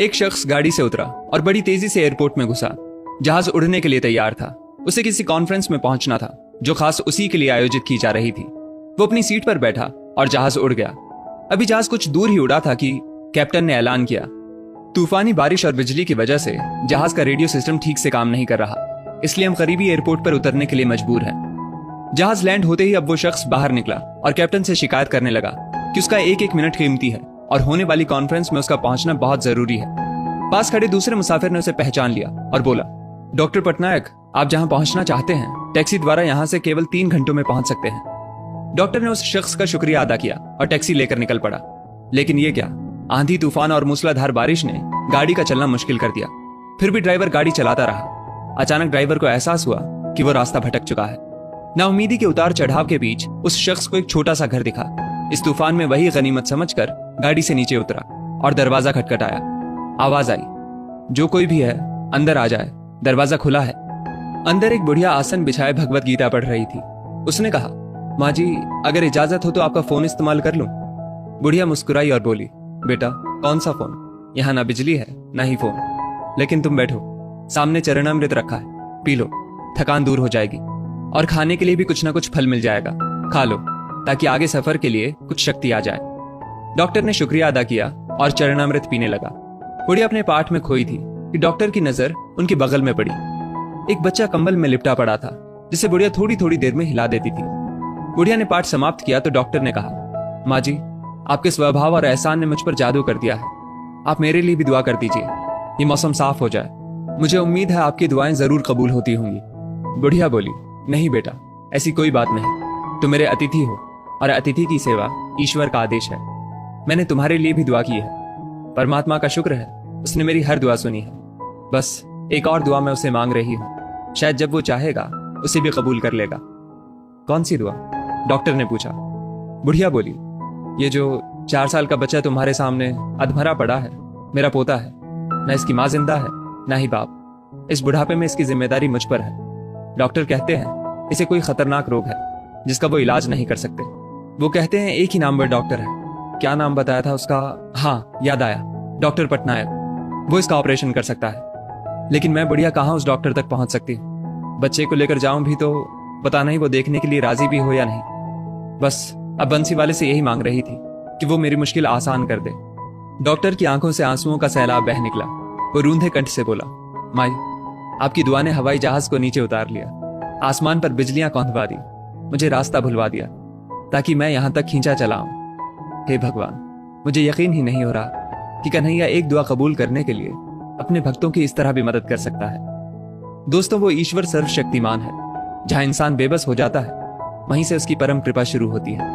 एक शख्स गाड़ी से उतरा और बड़ी तेजी से एयरपोर्ट में घुसा। जहाज उड़ने के लिए तैयार था। उसे किसी कॉन्फ्रेंस में पहुंचना था जो खास उसी के लिए आयोजित की जा रही थी। वो अपनी सीट पर बैठा और जहाज उड़ गया। अभी जहाज कुछ दूर ही उड़ा था कि कैप्टन ने ऐलान किया, तूफानी बारिश और बिजली की वजह से जहाज का रेडियो सिस्टम ठीक से काम नहीं कर रहा, इसलिए हम करीबी एयरपोर्ट पर उतरने के लिए मजबूर हैं। जहाज लैंड होते ही अब वो शख्स बाहर निकला और कैप्टन से शिकायत करने लगा कि उसका एक एक मिनट कीमती है और होने वाली कॉन्फ्रेंस में उसका पहुंचना बहुत जरूरी है। पास खड़े दूसरे मुसाफिर ने उसे पहचान लिया और बोला, डॉक्टर पटनायक, आप जहां पहुंचना चाहते हैं टैक्सी द्वारा यहां से केवल 3 घंटों में पहुंच सकते हैं। डॉक्टर ने उस शख्स का शुक्रिया अदा किया और टैक्सी लेकर निकल पड़ा। लेकिन ये क्या, आंधी तूफान और मूसलाधार बारिश ने गाड़ी का चलना मुश्किल कर दिया। फिर भी ड्राइवर गाड़ी चलाता रहा। अचानक ड्राइवर को एहसास हुआ कि वो रास्ता भटक चुका है। नाउमीदी के उतार चढ़ाव के बीच उस शख्स को एक छोटा सा घर दिखा। इस तूफान में वही गनीमत समझकर गाड़ी से नीचे उतरा और दरवाजा खटखटाया। आवाज आई, जो कोई भी है अंदर आ जाए, दरवाजा खुला है। अंदर एक बुढ़िया आसन बिछाए भगवत गीता पढ़ रही थी। उसने कहा, माँ जी, अगर इजाजत हो तो आपका फोन इस्तेमाल कर लूं। बुढ़िया मुस्कुराई और बोली, बेटा, कौन सा फोन? यहाँ ना बिजली है ना ही फोन। लेकिन तुम बैठो, सामने चरणामृत रखा है, पी लो, थकान दूर हो जाएगी। और खाने के लिए भी कुछ ना कुछ फल मिल जाएगा, खा लो ताकि आगे सफर के लिए कुछ शक्ति आ जाए। डॉक्टर ने शुक्रिया अदा किया और चरणामृत पीने लगा। बुढ़िया अपने पाठ में खोई थी कि डॉक्टर की नजर उनके बगल में पड़ी। एक बच्चा कंबल में लिपटा पड़ा था जिसे बुढ़िया थोड़ी थोड़ी देर में हिला देती थी। बुढ़िया ने पाठ समाप्त किया तो डॉक्टर ने कहा, माँ जी, आपके स्वभाव और एहसान ने मुझ पर जादू कर दिया है। आप मेरे लिए भी दुआ कर दीजिए, ये मौसम साफ हो जाए। मुझे उम्मीद है आपकी दुआएं जरूर कबूल होती होंगी। बुढ़िया बोली, नहीं बेटा, ऐसी कोई बात नहीं। तुम मेरे अतिथि हो और अतिथि की सेवा ईश्वर का आदेश है। मैंने तुम्हारे लिए भी दुआ की है। परमात्मा का शुक्र है, उसने मेरी हर दुआ सुनी है। बस एक और दुआ मैं उसे मांग रही हूँ, शायद जब वो चाहेगा उसे भी कबूल कर लेगा। कौन सी दुआ? डॉक्टर ने पूछा। बुढ़िया बोली, ये जो 4 साल का बच्चा तुम्हारे सामने अधमरा पड़ा है, मेरा पोता है। न इसकी माँ जिंदा है न ही बाप। इस बुढ़ापे में इसकी जिम्मेदारी मुझ पर है। डॉक्टर कहते हैं इसे कोई खतरनाक रोग है जिसका वो इलाज नहीं कर सकते। वो कहते हैं एक ही नाम पर डॉक्टर है। क्या नाम बताया था उसका? हाँ, याद आया, डॉक्टर पटनायक। वो इसका ऑपरेशन कर सकता है। लेकिन मैं बुढ़िया कहाँ उस डॉक्टर तक पहुंच सकती हूँ? बच्चे को लेकर जाऊं भी तो पता नहीं वो देखने के लिए राजी भी हो या नहीं। बस अब बंसी वाले से यही मांग रही थी कि वो मेरी मुश्किल आसान कर दे। डॉक्टर की आंखों से आंसुओं का सैलाब बह निकला। वो रूंधे कंठ से बोला, माई, आपकी दुआ ने हवाई जहाज को नीचे उतार लिया, आसमान पर बिजलियां कौंधवा दी, मुझे रास्ता भुलवा दिया ताकि मैं यहां तक खींचा चला आऊं। हे भगवान, मुझे यकीन ही नहीं हो रहा कि कन्हैया एक दुआ कबूल करने के लिए अपने भक्तों की इस तरह भी मदद कर सकता है। दोस्तों, वो ईश्वर सर्वशक्तिमान है। जहां इंसान बेबस हो जाता है वहीं से उसकी परम कृपा शुरू होती है।